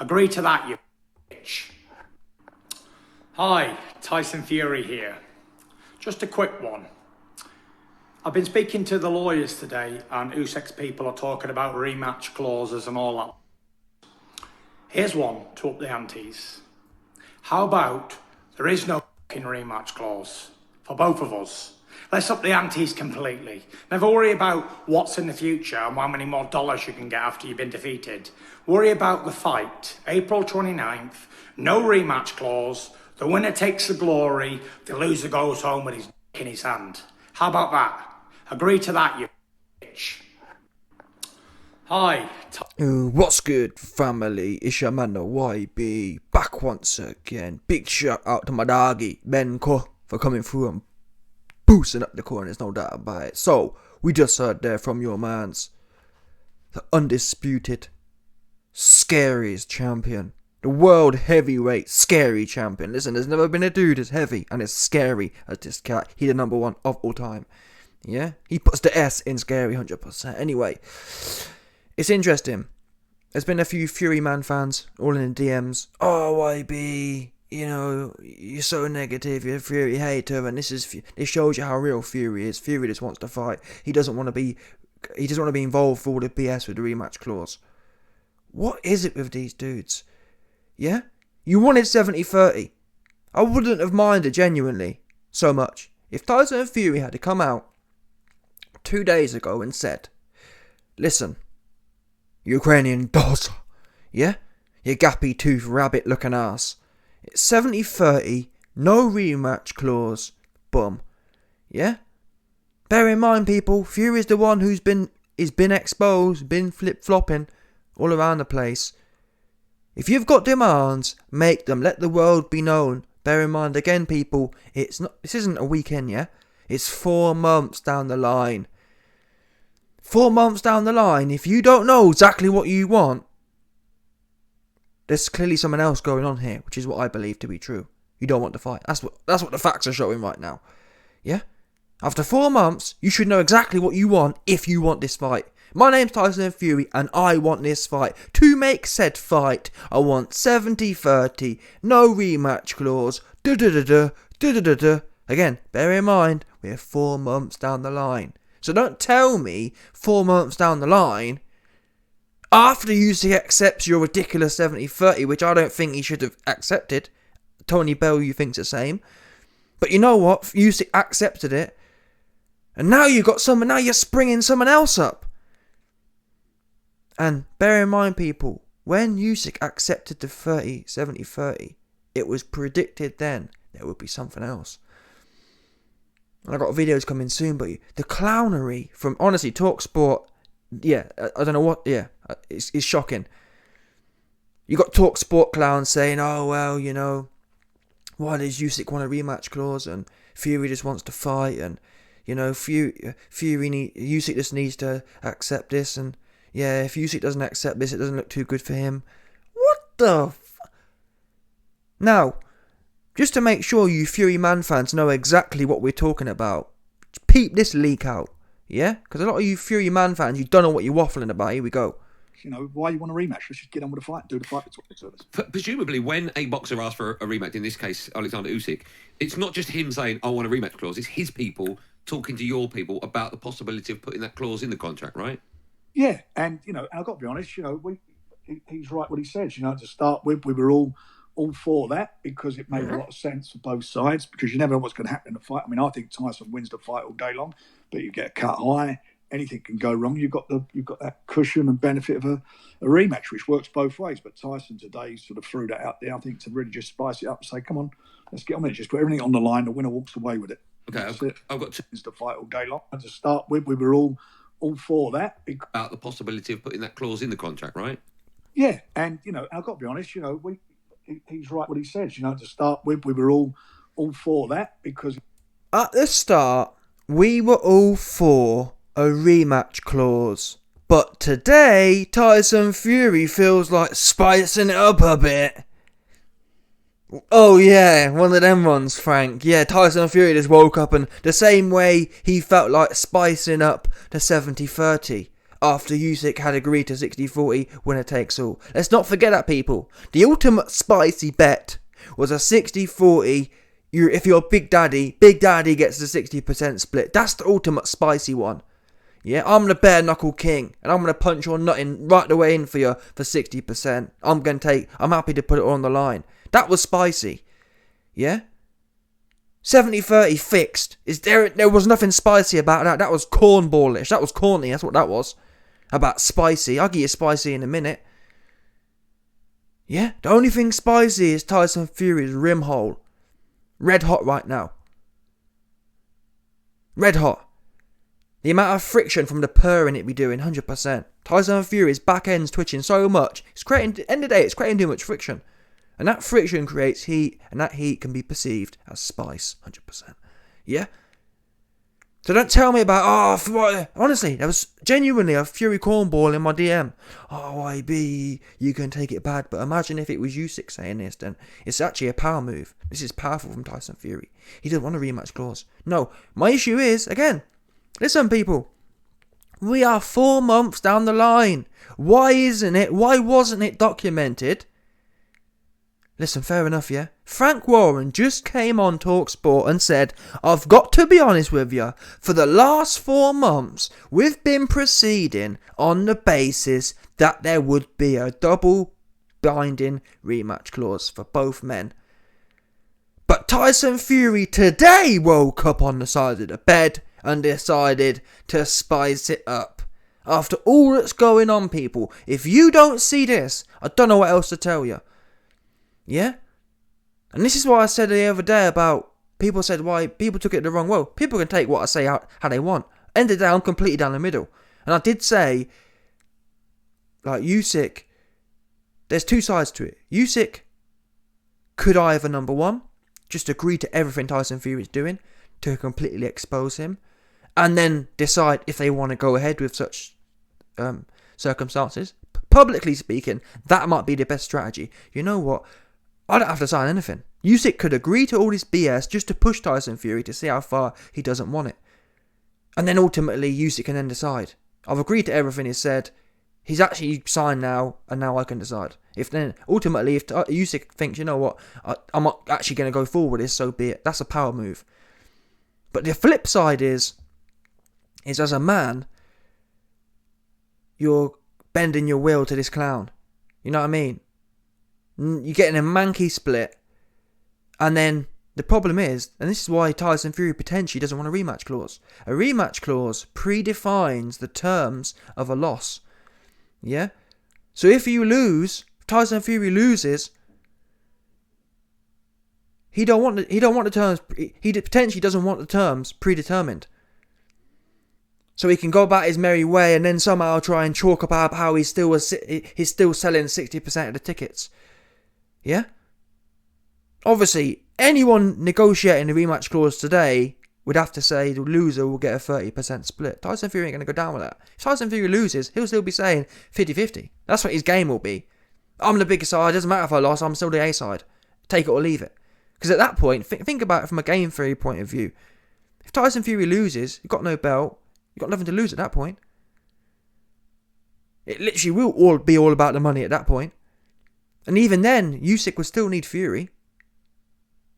Agree to that, you bitch. Hi, Tyson Fury here. Just a quick one. I've been speaking to the lawyers today, and Usyk's people are talking about rematch clauses and all that. Here's one to up the antes. How about there is no fucking rematch clause for both of us? Let's up the antes completely. Never worry about what's in the future and how many more dollars you can get after you've been defeated. Worry about the fight, April 29th, no rematch clause, the winner takes the glory, the loser goes home with his dick in his hand. How about that? Agree to that, you bitch. Hi. What's good, family? It's your man, the YB, back once again. Big shout out to my doggy, Ben Ko, for coming through and boosting up the corners, no doubt about it. So, we just heard there from your mans, the undisputed, scariest champion, the world heavyweight scary champion. Listen, there's never been a dude as heavy and as scary as this cat. He's the number one of all time. Yeah? He puts the S in scary 100%. Anyway, it's interesting. There's been a few Fury Man fans all in the DMs. Oh, YB, you know, you're so negative, you're a Fury hater, and this shows you how real Fury is. Fury just wants to fight. He doesn't want to be involved with all the BS with the rematch clause. What is it with these dudes? Yeah? You wanted 70-30. I wouldn't have minded genuinely so much if Tyson Fury had to come out 2 days ago and said, listen, Ukrainian doss, yeah? You gappy tooth rabbit looking ass. It's 70-30, no rematch clause, bum. Yeah? Bear in mind, people, Fury's the one who's been exposed, been flip-flopping all around the place. If you've got demands, make them, let the world be known. Bear in mind again, people, this isn't a weekend, yeah? It's 4 months down the line. 4 months down the line, if you don't know exactly what you want, there's clearly someone else going on here, which is what I believe to be true. You don't want to fight. That's what the facts are showing right now. Yeah? After 4 months, you should know exactly what you want if you want this fight. My name's Tyson Fury, and I want this fight. To make said fight, I want 70-30, no rematch clause, da-da-da-da. Again, bear in mind, we're 4 months down the line. So don't tell me 4 months down the line, after Usyk accepts your ridiculous 70-30, which I don't think he should have accepted. Tony Bell, you think's the same. But you know what? Usyk accepted it. And now you're springing someone else up. And bear in mind, people, when Usyk accepted the 70-30, it was predicted then there would be something else. And I got videos coming soon, but the clownery from, honestly, TalkSport, yeah, I don't know what, yeah, it's shocking. You got TalkSport clowns saying, oh, well, you know, why does Usyk want a rematch clause, and Fury just wants to fight, and, you know, Usyk just needs to accept this, and, yeah, if Usyk doesn't accept this, it doesn't look too good for him. What the Now, just to make sure you Fury Man fans know exactly what we're talking about, peep this leak out, yeah? Because a lot of you Fury Man fans, you don't know what you're waffling about. Here we go. You know, why you want a rematch? Let's just get on with the fight, do the fight between the two of us. Presumably, when a boxer asks for a rematch, in this case, Alexander Usyk, it's not just him saying, I want a rematch clause. It's his people talking to your people about the possibility of putting that clause in the contract, right? Yeah, and, you know, and I've got to be honest, you know, he's right what he says. You know, to start with, we were all for that because it made a lot of sense for both sides, because you never know what's going to happen in the fight. I mean, I think Tyson wins the fight all day long, but you get a cut high, anything can go wrong. You've got that cushion and benefit of a rematch, which works both ways. But Tyson today sort of threw that out there, I think, to really just spice it up and say, come on, let's get on with it. Just put everything on the line. The winner walks away with it. Okay, I've got the fight all day long. And to start with, we were all for that. About the possibility of putting that clause in the contract, right? Yeah, and, you know, I've got to be honest, you know, he's right what he says. You know, to start with, we were all for that because... At the start, we were all for a rematch clause. But today, Tyson Fury feels like spicing it up a bit. Oh yeah, one of them ones, Frank. Yeah, Tyson Fury just woke up and the same way he felt like spicing up the 70-30. after Usyk had agreed to 60-40 winner takes all. Let's not forget that, people. The ultimate spicy bet was a 60-40. If you're Big Daddy gets the 60% split. That's the ultimate spicy one. Yeah, I'm the bare knuckle king, and I'm gonna punch your nut in right the way in for you for 60%. I'm happy to put it on the line. That was spicy. Yeah? 70-30 fixed. There was nothing spicy about that. That was cornballish. That was corny. That's what that was. About spicy. I'll get you spicy in a minute. Yeah? The only thing spicy is Tyson Fury's rim hole. Red hot right now. Red hot. The amount of friction from the purring it be doing, 100%. Tyson Fury's back end's twitching so much. End of the day, it's creating too much friction. And that friction creates heat, and that heat can be perceived as spice, 100%. Yeah? So don't tell me about, honestly, there was genuinely a Fury cornball in my DM. Oh, IB, you can take it bad. But imagine if it was Usyk saying this, then it's actually a power move. This is powerful from Tyson Fury. He doesn't want a rematch clause. No, my issue is, again, listen, people, we are 4 months down the line. Why wasn't it documented? Listen, fair enough, yeah? Frank Warren just came on TalkSport and said, I've got to be honest with you, for the last 4 months, we've been proceeding on the basis that there would be a double binding rematch clause for both men. But Tyson Fury today woke up on the side of the bed and decided to spice it up. After all that's going on, people, if you don't see this, I don't know what else to tell you. Yeah? And this is what I said the other day about people said why people took it the wrong way. People can take what I say how they want. End of the day, I'm completely down the middle. And I did say, like, Usyk, there's two sides to it. Usyk could either, number one, just agree to everything Tyson Fury is doing to completely expose him, and then decide if they want to go ahead with such circumstances. Publicly speaking, that might be the best strategy. You know what? I don't have to sign anything. Usyk could agree to all this BS just to push Tyson Fury to see how far he doesn't want it. And then ultimately, Usyk can then decide. I've agreed to everything he said. He's actually signed now, and now I can decide. If Usyk thinks, you know what, I'm not actually going to go forward with this, so be it. That's a power move. But the flip side is as a man, you're bending your will to this clown. You know what I mean? You're getting a manky split, and then the problem is, and this is why Tyson Fury potentially doesn't want a rematch clause. A rematch clause predefines the terms of a loss. Yeah? So if you lose, if Tyson Fury loses, he potentially doesn't want the terms predetermined. So he can go about his merry way and then somehow try and chalk up how he's still selling 60% of the tickets. Yeah? Obviously, anyone negotiating a rematch clause today would have to say the loser will get a 30% split. Tyson Fury ain't going to go down with that. If Tyson Fury loses, he'll still be saying 50-50. That's what his game will be. I'm the bigger side. It doesn't matter if I lost. I'm still the A side. Take it or leave it. Because at that point, think about it from a game theory point of view. If Tyson Fury loses, you've got no belt. You've got nothing to lose at that point. It literally will be all about the money at that point. And even then, Usyk would still need Fury.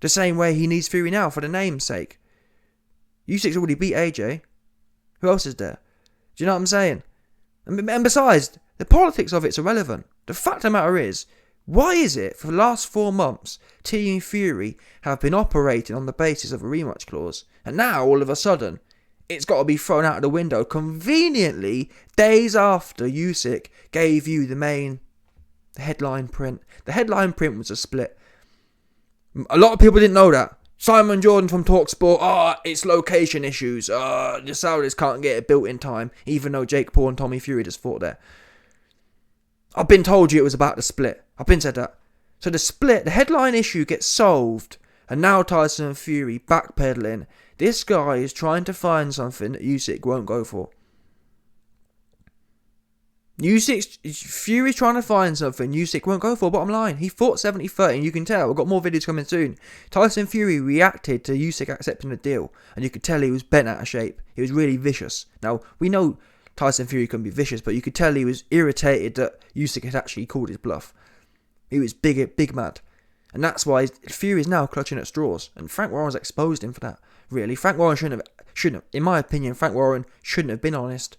The same way he needs Fury now for the name's sake. Usyk's already beat AJ. Who else is there? Do you know what I'm saying? And besides, the politics of it's irrelevant. The fact of the matter is, why is it for the last 4 months Team Fury have been operating on the basis of a rematch clause, and now all of a sudden it's got to be thrown out of the window conveniently days after Usyk gave you the headline print. The headline print was a split. A lot of people didn't know that. Simon Jordan from TalkSport, it's location issues. The Saudis can't get it built in time, even though Jake Paul and Tommy Fury just fought there. I've been told you it was about the split. I've been said that. So the headline issue gets solved, and now Tyson Fury backpedaling. This guy is trying to find something that Usyk won't go for. Fury's trying to find something Usyk won't go for, bottom line. He fought 70-30, and you can tell. I've got more videos coming soon. Tyson Fury reacted to Usyk accepting the deal, and you could tell he was bent out of shape. He was really vicious. Now, we know Tyson Fury can be vicious, but you could tell he was irritated that Usyk had actually called his bluff. He was big mad. And that's why Fury is now clutching at straws. And Frank Warren's exposed him for that, really. Frank Warren shouldn't have, in my opinion, Frank Warren shouldn't have been honest.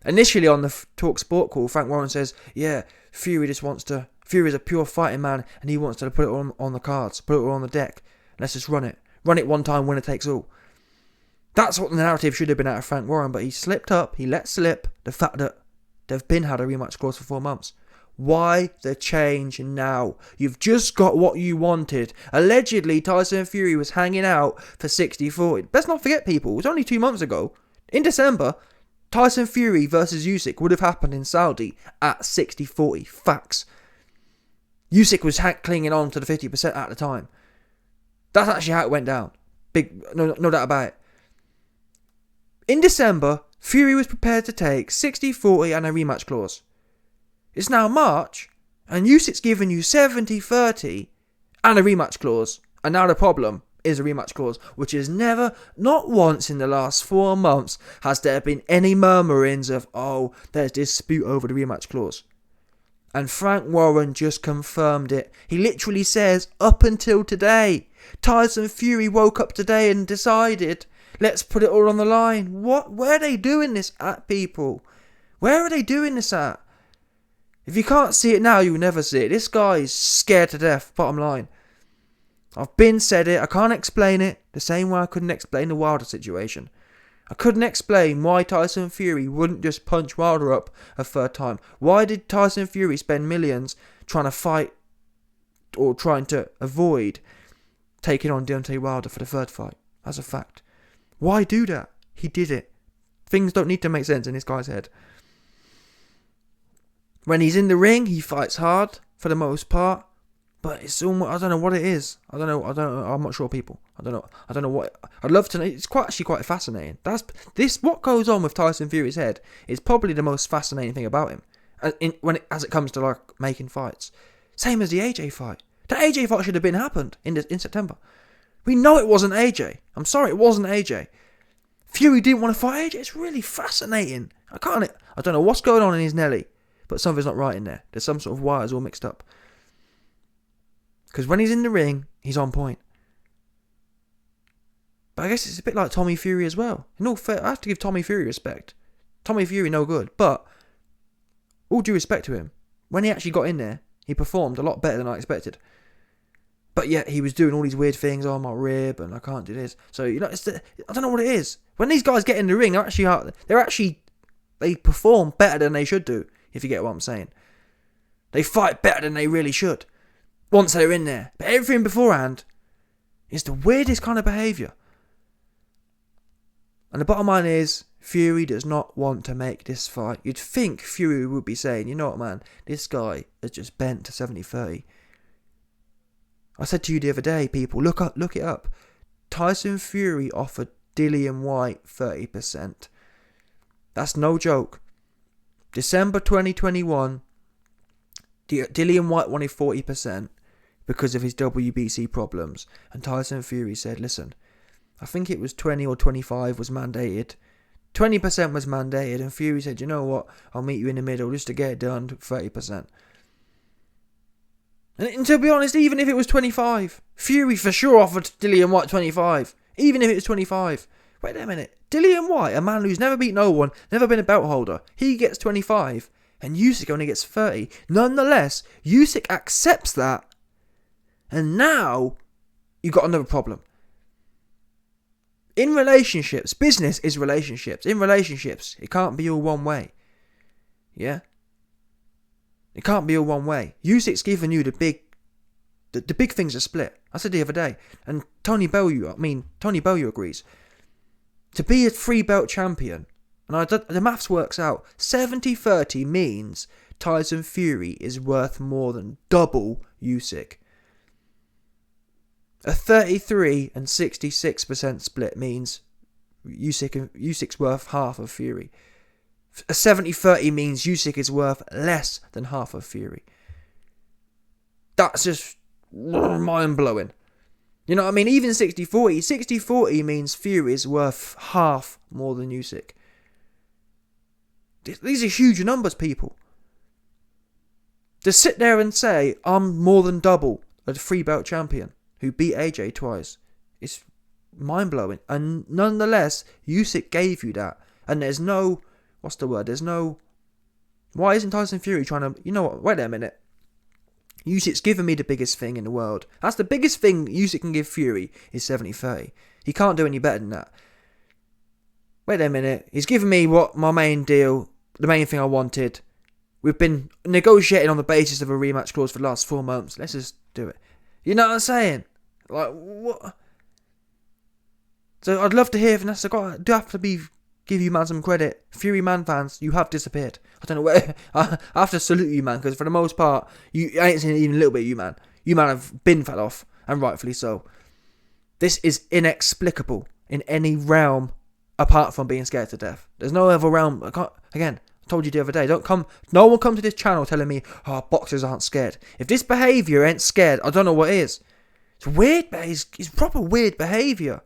Initially on the Talk Sport call, Frank Warren says, yeah, Fury is a pure fighting man, and he wants to put it on the cards, put it on the deck. Let's just run it. Run it one time, winner takes all. That's what the narrative should have been out of Frank Warren, but he slipped up, he let slip the fact that they've had a rematch clause for 4 months. Why the change now? You've just got what you wanted. Allegedly, Tyson Fury was hanging out for 60-40. Let's not forget, people, it was only 2 months ago. In December, Tyson Fury versus Usyk would have happened in Saudi at 60-40. Facts. Usyk was clinging on to the 50% at the time. That's actually how it went down. No doubt about it. In December, Fury was prepared to take 60-40 and a rematch clause. It's now March, and Usyk's given you 70-30 and a rematch clause. And now the problem is a rematch clause, which is never, not once in the last 4 months, has there been any murmurings of, oh, there's dispute over the rematch clause. And Frank Warren just confirmed it. He literally says, up until today, Tyson Fury woke up today and decided, let's put it all on the line. Where are they doing this at, people? Where are they doing this at? If you can't see it now, you'll never see it. This guy is scared to death, bottom line. I've said it, I can't explain it, the same way I couldn't explain the Wilder situation. I couldn't explain why Tyson Fury wouldn't just punch Wilder up a third time. Why did Tyson Fury spend millions trying to fight, or trying to avoid taking on Deontay Wilder for the third fight? As a fact. Why do that? He did it. Things don't need to make sense in this guy's head. When he's in the ring, he fights hard for the most part, but it's almost, I don't know what it is. I don't know. I'm not sure, people. I don't know what. I'd love to know. It's actually quite fascinating. What goes on with Tyson Fury's head is probably the most fascinating thing about him, as it comes to like making fights. Same as the AJ fight. The AJ fight should have happened in September. We know it wasn't AJ. I'm sorry, it wasn't AJ. Fury didn't want to fight AJ. It's really fascinating. I don't know what's going on in his Nelly. But something's not right in there. There's some sort of wires all mixed up. Because when he's in the ring, he's on point. But I guess it's a bit like Tommy Fury as well. In all fair, I have to give Tommy Fury respect. Tommy Fury, no good. But, all due respect to him, when he actually got in there, he performed a lot better than I expected. But yet, he was doing all these weird things. Oh, my rib, and I can't do this. So, I don't know what it is. When these guys get in the ring, they perform better than they should do. If you get what I'm saying. They fight better than they really should. Once they're in there. But everything beforehand is the weirdest kind of behaviour. And the bottom line is, Fury does not want to make this fight. You'd think Fury would be saying, you know what, man, this guy has just bent to 70-30. I said to you the other day, people, look it up. Tyson Fury offered Dillian White 30%. That's no joke. December 2021, Dillian White wanted 40% because of his WBC problems. And Tyson Fury said, listen, I think it was 20 or 25 was mandated. 20% was mandated. And Fury said, you know what, I'll meet you in the middle just to get it done, 30%. And to be honest, even if it was 25, Fury for sure offered Dillian White 25. Even if it was 25. Wait a minute. Dillian White, a man who's never beat no one, never been a belt holder, he gets 25, and Usyk only gets 30. Nonetheless, Usyk accepts that, and now you've got another problem. In relationships, business is relationships. In relationships, it can't be all one way. Yeah? It can't be all one way. Usyk's given you the big things are split. I said the other day, and Tony Bellew agrees. To be a 3-belt champion, and the maths works out, 70-30 means Tyson Fury is worth more than double Usyk. A 33 and 66% split means Usyk's worth half of Fury. A 70-30 means Usyk is worth less than half of Fury. That's just mind-blowing. You know what I mean? Even 60-40. 60-40 means Fury is worth half more than Usyk. These are huge numbers, people. To sit there and say, I'm more than double a 3-belt champion who beat AJ twice, it's mind-blowing. And nonetheless, Usyk gave you that. And there's no, what's the word? There's no, why isn't Tyson Fury trying to, you know what, wait a minute. Usyk's given me the biggest thing in the world. That's the biggest thing Usyk can give Fury is 70-30. He can't do any better than that. Wait a minute. He's given me what my main deal, the main thing I wanted. We've been negotiating on the basis of a rematch clause for the last 4 months. Let's just do it. You know what I'm saying? Like, what? So I'd love to hear from this. I do have to give you, man, some credit. Fury Man fans, you have disappeared. I don't know where. I have to salute you, man, because for the most part, I ain't seen even a little bit of you, man. You, man, have been fell off, and rightfully so. This is inexplicable in any realm apart from being scared to death. There's no other realm. Again, I told you the other day, no one come to this channel telling me, oh, boxers aren't scared. If this behaviour ain't scared, I don't know what is. It's weird, but it's proper weird behaviour.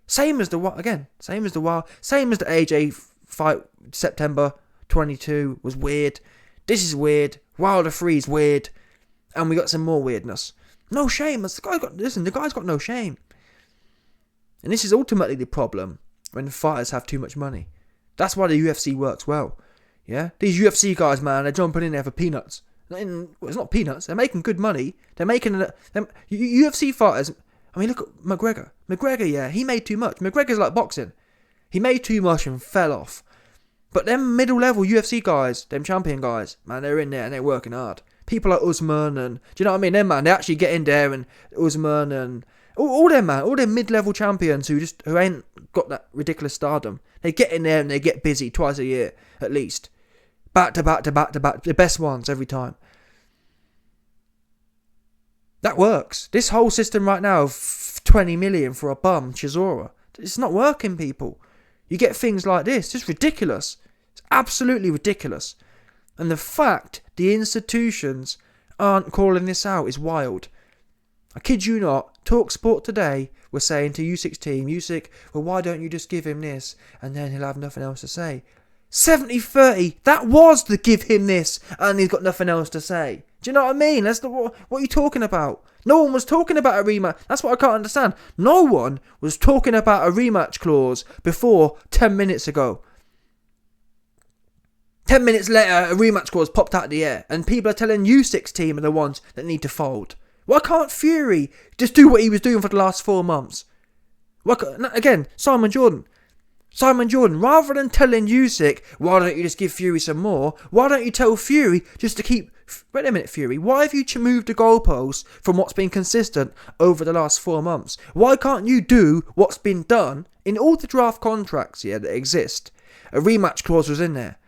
Same as the AJ fight September 22 was weird. This is weird. Wilder 3 is weird. And we got some more weirdness. No shame. The guy's got no shame. And this is ultimately the problem when fighters have too much money. That's why the UFC works well. Yeah? These UFC guys, man, they're jumping in there for peanuts. It's not peanuts. They're making good money. They're making... UFC fighters... I mean, look at McGregor. McGregor, yeah, he made too much. McGregor's like boxing. He made too much and fell off. But them middle-level UFC guys, them champion guys, man, they're in there and they're working hard. People like Usman and... Do you know what I mean? Them, man, they actually get in there and Usman and... All them, man, all them mid-level champions who ain't got that ridiculous stardom. They get in there and they get busy twice a year, at least. Back to back to back to back. The best ones every time. That works. This whole system right now of 20 million for a bum, Chisora, it's not working, people. You get things like this. It's ridiculous. It's absolutely ridiculous. And the fact the institutions aren't calling this out is wild. I kid you not, TalkSport today were saying to Usyk's team, Usyk, well, why don't you just give him this and then he'll have nothing else to say. 70-30, that was the give him this and he's got nothing else to say. Do you know what I mean? What are you talking about? No one was talking about a rematch. That's what I can't understand. No one was talking about a rematch clause before 10 minutes ago. 10 minutes later, a rematch clause popped out of the air and people are telling Usyk's team are the ones that need to fold. Why can't Fury just do what he was doing for the last 4 months? Again, Simon Jordan, rather than telling Usyk, why don't you just give Fury some more? Why don't you tell Fury just to keep... Wait a minute, Fury. Why have you moved the goalposts from what's been consistent over the last 4 months? Why can't you do what's been done in all the draft contracts here that exist? A rematch clause was in there.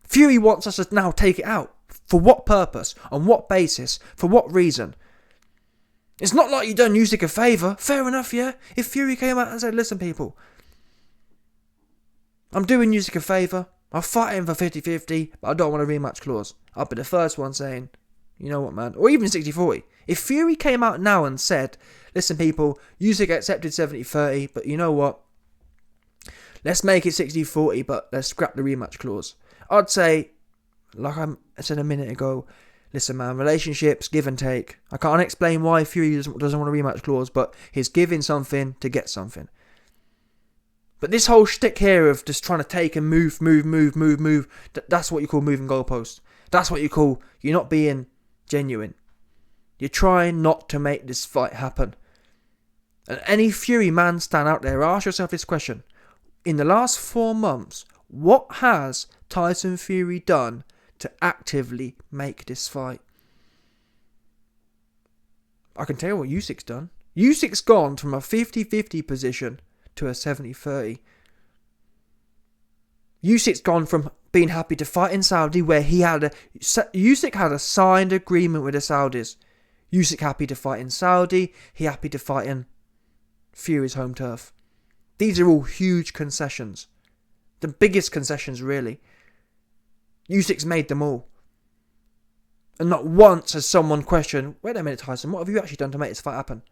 Fury wants us to now take it out. For what purpose? On what basis? For what reason? It's not like you done Usyk a favour. Fair enough, yeah? If Fury came out and said, listen, people, I'm doing Usyk a favour. I'll fight him for 50-50, but I don't want a rematch clause. I'll be the first one saying, you know what, man? Or even 60-40. If Fury came out now and said, listen, people, Usyk accepted 70-30, but you know what? Let's make it 60-40, but let's scrap the rematch clause. I'd say, like I said a minute ago, listen, man, relationships, give and take. I can't explain why Fury doesn't want a rematch clause, but he's giving something to get something. But this whole shtick here of just trying to take and move, that's what you call moving goalposts. That's what you call, you're not being genuine. You're trying not to make this fight happen. And any Fury man stand out there, ask yourself this question. In the last 4 months, what has Tyson Fury done to actively make this fight? I can tell you what Usyk's done. Usyk's gone from a 50-50 position to a 70-30. Usyk's gone from being happy to fight in Saudi, where Usyk had a signed agreement with the Saudis. Usyk happy to fight in Saudi, he happy to fight in Fury's home turf. These are all huge concessions. The biggest concessions, really. Usyk's made them all. And not once has someone questioned, wait a minute, Tyson, what have you actually done to make this fight happen?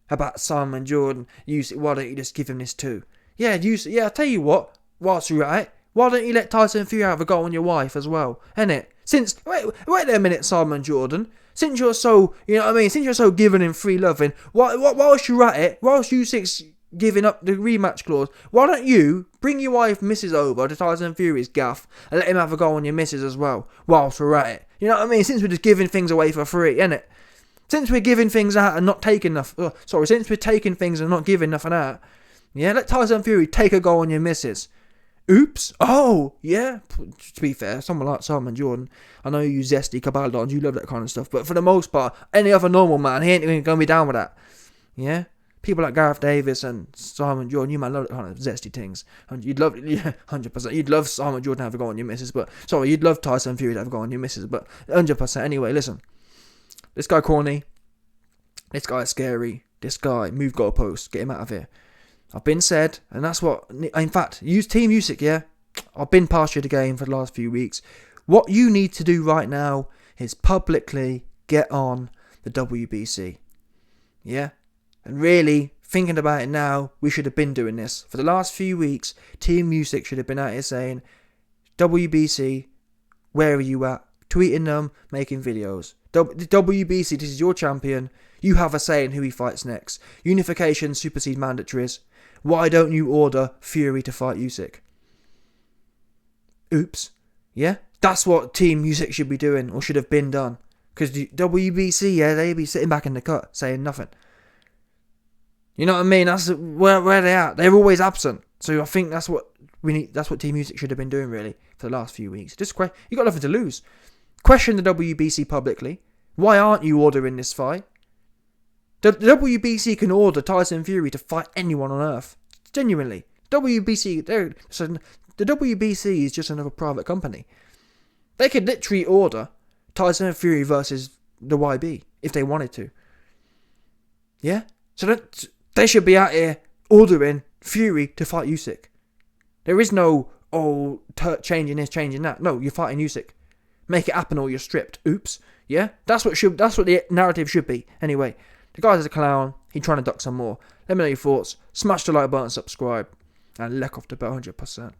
About Simon Jordan, Usyk, why don't you just give him this too? Yeah, Usyk, yeah, I'll tell you what, whilst you're at it, Why don't you let Tyson Fury have a go on your wife as well, innit? Since, wait there a minute, Simon Jordan. Since you're so, you know what I mean, since you're so giving and free loving, whilst you're at it, whilst Usyk's giving up the rematch clause, why don't you bring your wife Mrs. over to Tyson Fury's gaff and let him have a go on your missus as well, whilst we're at it? You know what I mean? Since we're just giving things away for free, innit? Since we're giving things out and not taking enough, since we're taking things and not giving nothing out, yeah, let Tyson Fury take a go on your missus. Oops. Oh, yeah. To be fair, someone like Simon Jordan, I know you zesty cabaldons, you love that kind of stuff, but for the most part, any other normal man, he ain't even going to be down with that. Yeah? People like Gareth Davis and Simon Jordan, you might love that kind of zesty things. And you'd love, 100%, you'd love Simon Jordan to have a go on your missus, you'd love Tyson Fury to have a go on your missus, but 100%. Anyway, listen. This guy corny. This guy scary. This guy move goalposts. Get him out of here. I've been said, and that's what, in fact, use Team Usyk, yeah? I've been past you the game for the last few weeks. What you need to do right now is publicly get on the WBC. Yeah? And really, thinking about it now, we should have been doing this. For the last few weeks, Team Usyk should have been out here saying, WBC, where are you at? Tweeting them, making videos. The WBC, this is your champion. You have a say in who he fights next. Unification supersede mandatories. Why don't you order Fury to fight Usyk? Oops. Yeah? That's what Team Usyk should be doing, or should have been done. Because the WBC, yeah, they be sitting back in the cut, saying nothing. You know what I mean? That's where they at. They're always absent. So I think that's what we need. That's what Team Usyk should have been doing, really, for the last few weeks. You got nothing to lose. Question the WBC publicly. Why aren't you ordering this fight? The WBC can order Tyson Fury to fight anyone on earth. Genuinely. The WBC is just another private company. They could literally order Tyson Fury versus the YB if they wanted to. Yeah? So they should be out here ordering Fury to fight Usyk. There is no, changing this, changing that. No, you're fighting Usyk. Make it happen or you're stripped. Oops. Yeah? That's what the narrative should be. Anyway. The guy's a clown. He's trying to duck some more. Let me know your thoughts. Smash the like button, subscribe, and leck off the bell 100%.